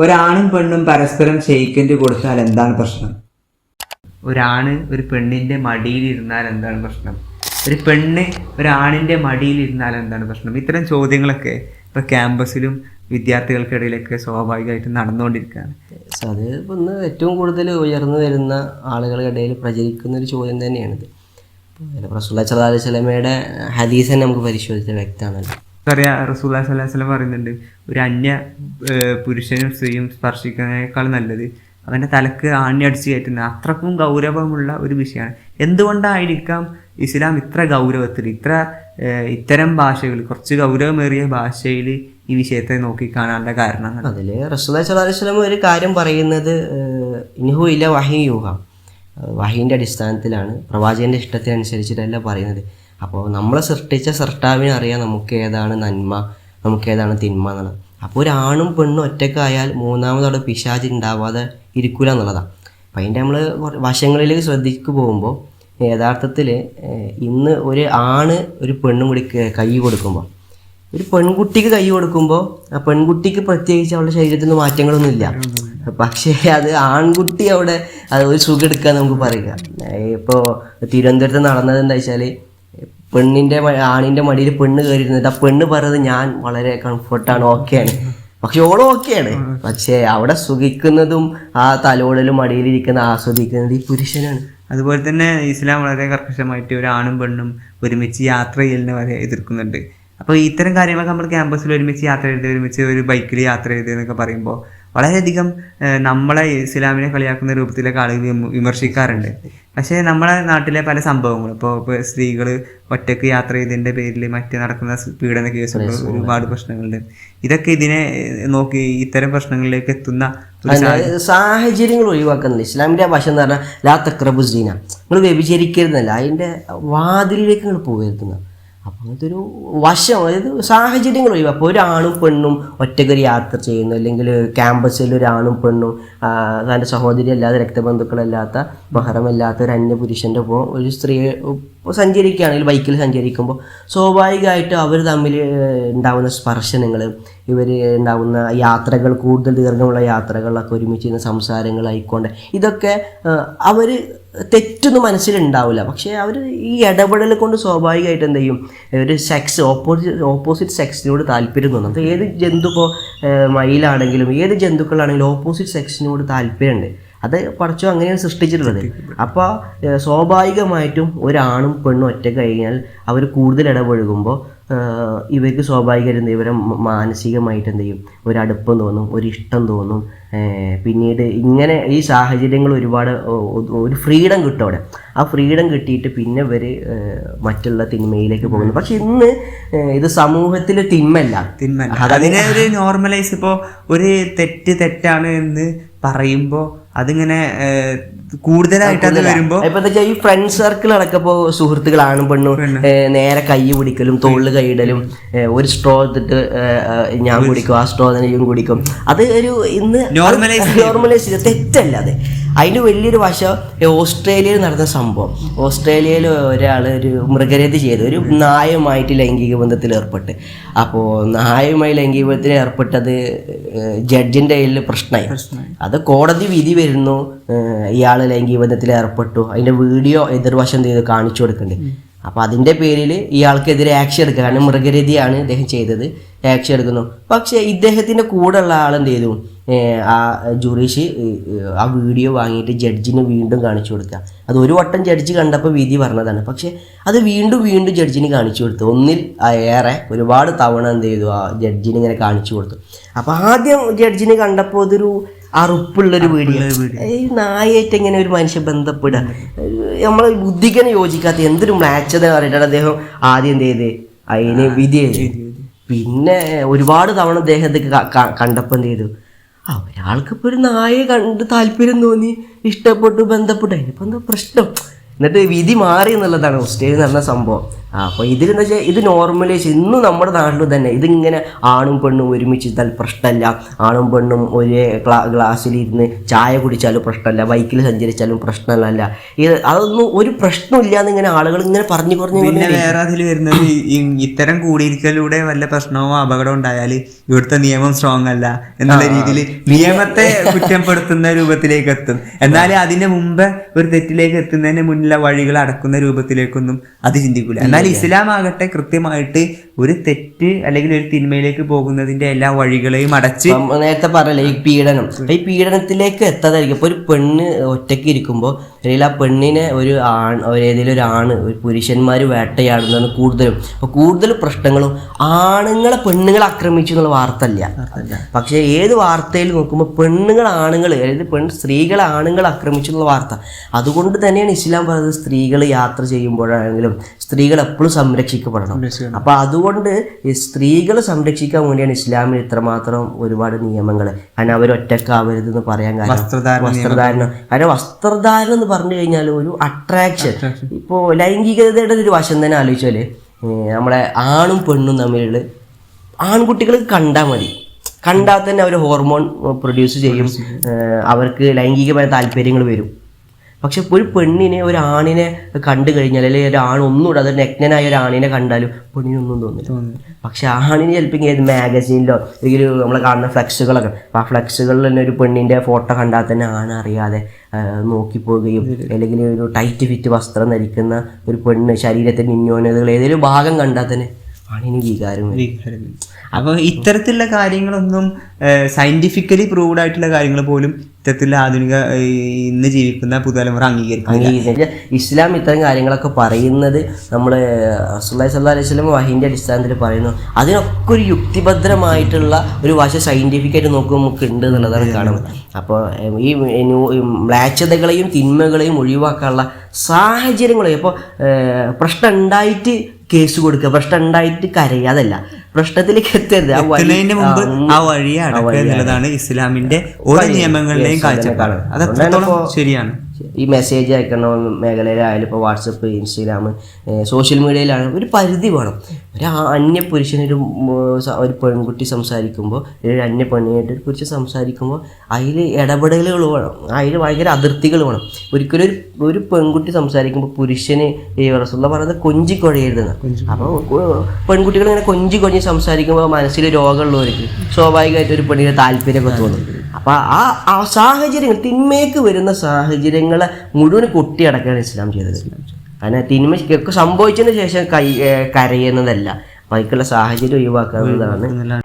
ഒരാണും പെണ്ണും പരസ്പരം ഷെയ്ക്കൻഡ് കൊടുത്താൽ എന്താണ് പ്രശ്നം? ഒരാണ് ഒരു പെണ്ണിൻ്റെ മടിയിലിരുന്നാൽ എന്താണ് പ്രശ്നം? ഒരു പെണ്ണ് ഒരാണിൻ്റെ മടിയിലിരുന്നാൽ എന്താണ് പ്രശ്നം? ഇത്തരം ചോദ്യങ്ങളൊക്കെ ഇപ്പോൾ ക്യാമ്പസിലും വിദ്യാർത്ഥികൾക്കിടയിലൊക്കെ സ്വാഭാവികമായിട്ട് നടന്നുകൊണ്ടിരിക്കുകയാണ്. അത് ഇന്ന് ഏറ്റവും കൂടുതൽ ഉയർന്നു വരുന്ന ആളുകളുടെ ഇടയിൽ പ്രചരിക്കുന്ന ഒരു ചോദ്യം തന്നെയാണിത്. റസൂലുള്ളാഹി സ്വല്ലല്ലാഹു അലൈഹി വസല്ലമയുടെ ഹദീസ് തന്നെ നമുക്ക് പരിശോധിച്ചാൽ വ്യക്തമാണല്ലോ. അറിയാം, റസൂലുള്ളാഹി സ്വല്ലല്ലാഹു അലൈഹി വസല്ലം പറയുന്നുണ്ട്, ഒരു അന്യ പുരുഷനും സ്ത്രീയും സ്പർശിക്കുന്നതിനേക്കാൾ നല്ലത് അവൻ്റെ തലക്ക് ആണി അടിച്ച് കയറ്റുന്ന അത്രക്കും ഗൗരവമുള്ള ഒരു വിഷയമാണ്. എന്തുകൊണ്ടായിരിക്കാം ഇസ്ലാം ഇത്ര ഗൗരവത്തിൽ ഇത്തരം ഭാഷകൾ, കുറച്ച് ഗൗരവമേറിയ ഭാഷയിൽ ഈ വിഷയത്തെ നോക്കിക്കാണാനുള്ള കാരണങ്ങൾ? അതിൽ റസൂലുള്ളാഹി സ്വല്ലല്ലാഹു അലൈഹി വസല്ലം ഒരു കാര്യം പറയുന്നത്, ഇൻഹു ഇല വഹി യൂഹ, വഹീൻ്റെ അടിസ്ഥാനത്തിലാണ്, പ്രവാചകൻ്റെ ഇഷ്ടത്തിനനുസരിച്ചിട്ടല്ല പറയുന്നത്. അപ്പോൾ നമ്മളെ സൃഷ്ടിച്ച സൃഷ്ടാവിനെ അറിയാം നമുക്ക് ഏതാണ് നന്മ, നമുക്ക് ഏതാണ് തിന്മ എന്നുള്ളത്. അപ്പോൾ ഒരാണും പെണ്ണും ഒറ്റക്കായാൽ മൂന്നാമതവിടെ പിശാച് ഉണ്ടാവാതെ ഇരിക്കില്ല എന്നുള്ളതാണ്. അപ്പം അതിൻ്റെ നമ്മൾ വശങ്ങളിലേക്ക് ശ്രദ്ധിക്കു പോകുമ്പോൾ യഥാർത്ഥത്തിൽ ഇന്ന് ഒരു ആണ് ഒരു പെണ്ണും കൂടി കൈ കൊടുക്കുമ്പോൾ, ഒരു പെൺകുട്ടിക്ക് കൈ കൊടുക്കുമ്പോൾ ആ പെൺകുട്ടിക്ക് പ്രത്യേകിച്ച് അവളുടെ ശരീരത്തിൽ നിന്ന് മാറ്റങ്ങളൊന്നും ഇല്ല. പക്ഷേ അത് ആൺകുട്ടി അവിടെ അത് ഒരു സുഖം എടുക്കുക നമുക്ക് പറയുക. ഇപ്പോൾ തിരുവനന്തപുരത്ത് നടന്നത് എന്താ വെച്ചാൽ, ആണിൻ്റെ മടിയിൽ പെണ്ണ് കയറിയിരുന്നിട്ട് ആ പെണ്ണ് പറയുന്നത് ഞാൻ വളരെ കംഫർട്ടാണ്, ഓക്കെയാണ്. പക്ഷെ ഓളും ഓക്കെയാണ്. പക്ഷേ അവിടെ സുഖിക്കുന്നതും ആ തലോടലും മടിയിലിരിക്കുന്ന ആസ്വദിക്കുന്നത് ഈ പുരുഷനാണ്. അതുപോലെ തന്നെ ഇസ്ലാം വളരെ കർക്കശമായിട്ട് ഒരു ആണും പെണ്ണും ഒരുമിച്ച് യാത്ര ചെയ്യലിനെ വരെ എതിർക്കുന്നുണ്ട്. അപ്പോൾ ഇത്തരം കാര്യങ്ങളൊക്കെ നമ്മൾ ക്യാമ്പസിൽ ഒരുമിച്ച് യാത്ര ചെയ്ത്, ഒരുമിച്ച് ഒരു ബൈക്കിൽ യാത്ര ചെയ്ത് എന്നൊക്കെ പറയുമ്പോൾ വളരെയധികം നമ്മളെ ഇസ്ലാമിനെ കളിയാക്കുന്ന രൂപത്തിലൊക്കെ ആളുകൾ വിമർശിക്കാറുണ്ട്. പക്ഷേ നമ്മളെ നാട്ടിലെ പല സംഭവങ്ങളും, ഇപ്പോൾ സ്ത്രീകൾ ഒറ്റയ്ക്ക് യാത്ര ചെയ്തതിൻ്റെ പേരിൽ മറ്റ് നടക്കുന്ന പീഡന കേസുകൾ, ഒരുപാട് പ്രശ്നങ്ങളുണ്ട്. ഇതൊക്കെ ഇതിനെ നോക്കി ഇത്തരം പ്രശ്നങ്ങളിലേക്ക് എത്തുന്ന സാഹചര്യങ്ങൾ ഒഴിവാക്കുന്നില്ല. ഇസ്ലാമിൻ്റെ ഭാഷ എന്ന് പറഞ്ഞാൽ ലാ തഖ്റബു സിന, നിങ്ങൾ വ്യഭിചരിക്കരുതെന്നല്ല, അതിൻ്റെ വാതിലിലേക്ക് നിങ്ങൾ പോകരുതെന്ന. അപ്പോൾ അങ്ങനത്തെ ഒരു വശം, അതായത് സാഹചര്യങ്ങൾ ഒഴിവാക്കും. അപ്പോൾ ഒരാണും പെണ്ണും ഒറ്റക്കൊരു യാത്ര ചെയ്യുന്നു, അല്ലെങ്കിൽ ക്യാമ്പസിൽ ഒരാണും പെണ്ണും തൻ്റെ സഹോദരി അല്ലാതെ രക്തബന്ധുക്കളല്ലാത്ത മഹറമല്ലാത്ത ഒരു അന്യ പുരുഷൻ്റെ ഒപ്പം ഒരു സ്ത്രീ സഞ്ചരിക്കുകയാണെങ്കിൽ, ബൈക്കിൽ സഞ്ചരിക്കുമ്പോൾ സ്വാഭാവികമായിട്ടും അവർ തമ്മിൽ ഉണ്ടാകുന്ന സ്പർശനങ്ങൾ, ഇവർ ഉണ്ടാകുന്ന യാത്രകൾ, കൂടുതൽ ദീർഘമുള്ള യാത്രകളിലൊക്കെ ഒരുമിച്ച് സംസാരങ്ങളായിക്കൊണ്ട്, ഇതൊക്കെ അവർ തെറ്റൊന്നും മനസ്സിലുണ്ടാവില്ല. പക്ഷേ അവർ ഈ ഇടപെടൽ കൊണ്ട് സ്വാഭാവികമായിട്ട് എന്ത് ചെയ്യും, ഒരു ഓപ്പോസിറ്റ് സെക്സിനോട് താല്പര്യം തോന്നും. അപ്പോൾ ഏത് ജന്തു, ഇപ്പോൾ മയിലാണെങ്കിലും ഏത് ജന്തുക്കളാണെങ്കിലും ഓപ്പോസിറ്റ് സെക്സിനോട് താല്പര്യമുണ്ട്. അത് പടച്ചോ അങ്ങനെയാണ് സൃഷ്ടിച്ചിട്ടുള്ളത്. അപ്പോൾ സ്വാഭാവികമായിട്ടും ഒരാണും പെണ്ണും ഒറ്റ കഴിഞ്ഞാൽ അവർ കൂടുതൽ ഇടപഴകുമ്പോൾ ഇവർക്ക് സ്വാഭാവികമായിട്ട് ഇവരെ മാനസികമായിട്ട് എന്ത് ചെയ്യും, ഒരടുപ്പം തോന്നും, ഒരിഷ്ടം തോന്നും. പിന്നീട് ഇങ്ങനെ ഈ സാഹചര്യങ്ങൾ ഒരുപാട് ഒരു ഫ്രീഡം കിട്ടും അവിടെ. ആ ഫ്രീഡം കിട്ടിയിട്ട് പിന്നെ ഇവർ മറ്റുള്ള തിന്മയിലേക്ക് പോകുന്നു. പക്ഷെ ഇന്ന് ഇത് സമൂഹത്തിൽ തിന്മല്ല, അതിനെ ഒരു നോർമലൈസ്, ഇപ്പോൾ ഒരു തെറ്റാണ് എന്ന് പറയുമ്പോൾ അതിങ്ങനെ കൂടുതലായിട്ട് അത് വരുമ്പോൾ ഇപ്പൊ എന്താ വെച്ചാൽ ഈ ഫ്രണ്ട് സർക്കിൾ അടക്കപ്പോൾ സുഹൃത്തുക്കളാണും പെണ്ണും നേരെ കൈ പിടിക്കലും തോളിൽ കൈയിടലും, ഒരു സ്ട്രോ എടുത്തിട്ട് ഞാൻ കുടിക്കും, ആ സ്ട്രോ തന്നെ കുടിക്കും. അത് ഒരു ഇന്ന് നോർമലൈസ് ചെയ്ത് തെറ്റല്ല. അത് അതിൻ്റെ വലിയൊരു വശം ഓസ്ട്രേലിയയിൽ നടന്ന സംഭവം. ഓസ്ട്രേലിയയിൽ ഒരാൾ ഒരു മൃഗരതി ചെയ്ത് ഒരു നായുമായിട്ട് ലൈംഗിക ബന്ധത്തിൽ ഏർപ്പെട്ട്. അപ്പോൾ നായുമായി ലൈംഗിക ബന്ധത്തിൽ ഏർപ്പെട്ടത് ജഡ്ജിൻ്റെ കയ്യിൽ പ്രശ്നമായി. അത് കോടതി വിധി വരുന്നു, ഇയാൾ ലൈംഗിക ബന്ധത്തിൽ ഏർപ്പെട്ടു, അതിൻ്റെ വീഡിയോ എതിർവശം ചെയ്ത് കാണിച്ചു കൊടുക്കുന്നുണ്ട്. അപ്പോൾ അതിൻ്റെ പേരിൽ ഇയാൾക്കെതിരെ ആക്ഷൻ എടുക്കുക. കാരണം മൃഗരതിയാണ് ഇദ്ദേഹം ചെയ്തത്, ആക്ഷൻ എടുക്കുന്നു. പക്ഷേ ഇദ്ദേഹത്തിൻ്റെ കൂടെയുള്ള ആളെന്ത് ചെയ്തു, ആ ജുറീഷ് ആ വീഡിയോ വാങ്ങിയിട്ട് ജഡ്ജിന് വീണ്ടും കാണിച്ചു കൊടുക്കുക. അത് ഒരു വട്ടം ജഡ്ജി കണ്ടപ്പോൾ വിധി പറഞ്ഞതാണ്. പക്ഷേ അത് വീണ്ടും ജഡ്ജിന് കാണിച്ചു കൊടുത്തു. ഒന്നിൽ ഏറെ ഒരുപാട് തവണ എന്ത് ചെയ്തു, ആ ജഡ്ജിന് ഇങ്ങനെ കാണിച്ചു കൊടുത്തു. അപ്പോൾ ആദ്യം ജഡ്ജിന് കണ്ടപ്പോൾ അതൊരു അറുപ്പുള്ളൊരു വീഡിയോ. ഈ നായായിട്ട് എങ്ങനെ ഒരു മനുഷ്യൻ ബന്ധപ്പെടുക, നമ്മളെ ബുദ്ധിക്കാണ് യോജിക്കാത്ത എന്തൊരു മ്ലാച്ചത പറഞ്ഞിട്ടാണ് അദ്ദേഹം ആദ്യം എന്ത് ചെയ്ത് അതിന് വിധി ചെയ്തു. പിന്നെ ഒരുപാട് തവണ അദ്ദേഹത്തേക്ക് കണ്ടപ്പോൾ എന്ത് ചെയ്തു, ഒരാൾക്കിപ്പോൾ ഒരു നായയെ കണ്ട് താല്പര്യം തോന്നി, ഇഷ്ടപ്പെട്ടു, ബന്ധപ്പെട്ടു, അതിനിപ്പോൾ എന്താ പ്രശ്നം? എന്നിട്ട് വിധി മാറി എന്നുള്ളതാണ് ഓസ്ട്രേലിയ നടന്ന സംഭവം. അപ്പോൾ ഇതിലെന്ന് വെച്ചാൽ ഇത് നോർമലൈസ് ഇന്നും നമ്മുടെ നാട്ടിൽ തന്നെ ഇതിങ്ങനെ ആണും പെണ്ണും ഒരുമിച്ചിട്ടാൽ പ്രശ്നമല്ല, ആണും പെണ്ണും ഒരേ ഗ്ലാസ്സിലിരുന്ന് ചായ കുടിച്ചാലും പ്രശ്നമല്ല, ബൈക്കിൽ സഞ്ചരിച്ചാലും പ്രശ്നമല്ല, അതൊന്നും ഒരു പ്രശ്നമില്ല എന്നിങ്ങനെ ആളുകൾ ഇങ്ങനെ പറഞ്ഞു പിന്നെ വേറെ അതിൽ വരുന്നത് ഇത്തരം കൂടിയിരിക്കലിലൂടെ വല്ല പ്രശ്നമോ അപകടമോ ഉണ്ടായാൽ ഇവിടുത്തെ നിയമം സ്ട്രോങ് അല്ല എന്നുള്ള രീതിയിൽ നിയമത്തെ കുറ്റപ്പെടുത്തുന്ന രൂപത്തിലേക്ക് എത്തും. എന്നാലും അതിന്റെ മുമ്പ് ഒരു തെറ്റിലേക്ക് എത്തുന്നതിന് മുന്നിലുള്ള വഴികൾ അടക്കുന്ന രൂപത്തിലേക്കൊന്നും അത് ചിന്തിക്കില്ല. എന്നാൽ ഇസ്ലാം ആകട്ടെ കൃത്യമായിട്ട് ഒരു തെറ്റ് അല്ലെങ്കിൽ ഒരു തിന്മയിലേക്ക് പോകുന്നതിന്റെ എല്ലാ വഴികളെയും അടച്ച്, നേരത്തെ പറയല്ലേ ഈ പീഡനത്തിലേക്ക് എത്താതായിരിക്കും. ഇപ്പൊ ഒരു പെണ്ണ് ഒറ്റയ്ക്ക് ഇരിക്കുമ്പോൾ അല്ലെങ്കിൽ ആ പെണ്ണിനെ ഏതെങ്കിലും ഒരു ആണ് ഒരു പുരുഷന്മാർ വേട്ടയാടുന്നതാണ് കൂടുതലും. അപ്പോൾ കൂടുതൽ പ്രശ്നങ്ങളും ആണുങ്ങളെ പെണ്ണുങ്ങളെ ആക്രമിച്ചു എന്നുള്ള വാർത്ത അല്ല. പക്ഷേ ഏത് വാർത്തയിൽ നോക്കുമ്പോൾ ആണുങ്ങൾ അതായത് സ്ത്രീകളെ ആണുങ്ങൾ ആക്രമിച്ചു എന്നുള്ള വാർത്ത. അതുകൊണ്ട് തന്നെയാണ് ഇസ്ലാം പറയുന്നത് സ്ത്രീകൾ യാത്ര ചെയ്യുമ്പോഴാണെങ്കിലും സ്ത്രീകൾ എപ്പോഴും സംരക്ഷിക്കപ്പെടണം. അപ്പൊ അതുകൊണ്ട് ഈ സ്ത്രീകളെ സംരക്ഷിക്കാൻ വേണ്ടിയാണ് ഇസ്ലാമിൽ ഇത്രമാത്രം ഒരുപാട് നിയമങ്ങൾ. കാരണം അവർ ഒറ്റക്കാവരുതെന്ന് പറയാൻ കാരണം വസ്ത്രധാരണം. കാരണം വസ്ത്രധാരണം എന്ന് പറഞ്ഞു കഴിഞ്ഞാൽ ഒരു അട്രാക്ഷൻ. ഇപ്പോൾ ലൈംഗികതയുടെ ഒരു വശം തന്നെ ആലോചിച്ചാൽ നമ്മളെ ആണും പെണ്ണും തമ്മിലുള്ള ആൺകുട്ടികൾ കണ്ടാൽ മതി, കണ്ടാൽ തന്നെ അവർ ഹോർമോൺ പ്രൊഡ്യൂസ് ചെയ്യും, അവർക്ക് ലൈംഗികമായ താല്പര്യങ്ങൾ വരും. പക്ഷെ ഒരു പെണ്ണിനെ ഒരു ആണിനെ കണ്ടു കഴിഞ്ഞാൽ അല്ലെങ്കിൽ ഒരു ആണ് ഒന്നുകൂടെ അത് നഗ്നനായ ഒരു ആണിനെ കണ്ടാലും പെണ്ണിനൊന്നും തോന്നില്ല. പക്ഷെ ആണിന് ചിലപ്പോൾ ഏത് മാഗസീനിലോ അല്ലെങ്കിൽ നമ്മൾ കാണുന്ന ഫ്ലെക്സുകളൊക്കെ, അപ്പോൾ ആ ഫ്ലെക്സുകളിൽ തന്നെ ഒരു പെണ്ണിൻ്റെ ഫോട്ടോ കണ്ടാൽ തന്നെ ആണറിയാതെ നോക്കിപ്പോവുകയും അല്ലെങ്കിൽ ഒരു ടൈറ്റ് ഫിറ്റ് വസ്ത്രം ധരിക്കുന്ന ഒരു പെണ്ണ് ശരീരത്തിൻ്റെ ന്യൂനതകൾ ഏതെങ്കിലും ഭാഗം കണ്ടാൽ തന്നെ ആണിന് വികാരം. അപ്പോൾ ഇത്തരത്തിലുള്ള കാര്യങ്ങളൊന്നും സയന്റിഫിക്കലി പ്രൂവ്ഡ് ആയിട്ടുള്ള കാര്യങ്ങൾ പോലും ഇത്തരത്തിലുള്ള ആധുനിക ഇന്ന് ജീവിക്കുന്ന പുതുതലമുറ അംഗീകരിക്കും. ഇസ്ലാം ഇത്തരം കാര്യങ്ങളൊക്കെ പറയുന്നത് നമ്മൾ റസൂലുള്ളാഹി സ്വല്ലല്ലാഹു അലൈഹി വസല്ലം വഹീൻ്റെ അടിസ്ഥാനത്തിൽ പറയുന്നു. അതിനൊക്കെ ഒരു യുക്തിഭദ്രമായിട്ടുള്ള ഒരു വശം സയന്റിഫിക്കായിട്ട് നോക്കുമ്പോൾ നമുക്ക് ഉണ്ട് എന്നുള്ളതാണ് കാണുന്നത്. അപ്പോൾ ഈ മ്ലേച്ഛതകളെയും തിന്മകളെയും ഒഴിവാക്കാനുള്ള സാഹചര്യങ്ങളെ ഇപ്പോൾ പ്രശ്നം ഉണ്ടായിട്ട് കേസ് കൊടുക്കുക, പ്രശ്നം ഉണ്ടായിട്ട് കരയാതല്ല, പ്രശ്നത്തിലേക്ക് എത്തരുത്, ആ വഴി അടക്കുക എന്നുള്ളതാണ് ഇസ്ലാമിന്റെ ഓരോ നിയമങ്ങളുടെയും കാഴ്ചപ്പാട്. അത് ശരിയാണ്. ഈ മെസ്സേജ് അയക്കുന്ന മേഖലയിലായാലും ഇപ്പോൾ വാട്സപ്പ്, ഇൻസ്റ്റഗ്രാം, സോഷ്യൽ മീഡിയയിലാണ് ഒരു പരിധി വേണം. ഒരു അന്യ പുരുഷനൊരു ഒരു പെൺകുട്ടി സംസാരിക്കുമ്പോൾ ഒരു അന്യ പെണ്ണിനായിട്ട് ഒരു പുരുഷൻ സംസാരിക്കുമ്പോൾ അതിൽ ഇടപെടലുകൾ വേണം, അതിൽ ഭയങ്കര അതിർത്തികൾ വേണം. ഒരിക്കലും ഒരു പെൺകുട്ടി സംസാരിക്കുമ്പോൾ പുരുഷന് ഈ റസൂലുള്ളാഹി പറയുന്നത് കൊഞ്ചിക്കൊഴയരുതെന്ന്. അപ്പോൾ പെൺകുട്ടികൾ ഇങ്ങനെ കൊഞ്ചി സംസാരിക്കുമ്പോൾ മനസ്സിൽ രോഗമുള്ളവർക്ക് സ്വാഭാവികമായിട്ട് ഒരു പെണ്ണിന് താല്പര്യമൊക്കെ തോന്നും. അപ്പം ആ സാഹചര്യങ്ങൾ തിന്മയ്ക്ക് വരുന്ന സാഹചര്യങ്ങളെ മുഴുവൻ കൊട്ടിയടക്കാണ് ഇസ്ലാം ചെയ്തത്. കാരണം തിന്മയ്ക്ക് സംഭവിച്ചതിന് ശേഷം കരയുന്നതല്ല, അപ്പം അതിലേക്കുള്ള സാഹചര്യം ഒഴിവാക്കാവുന്നതാണ്.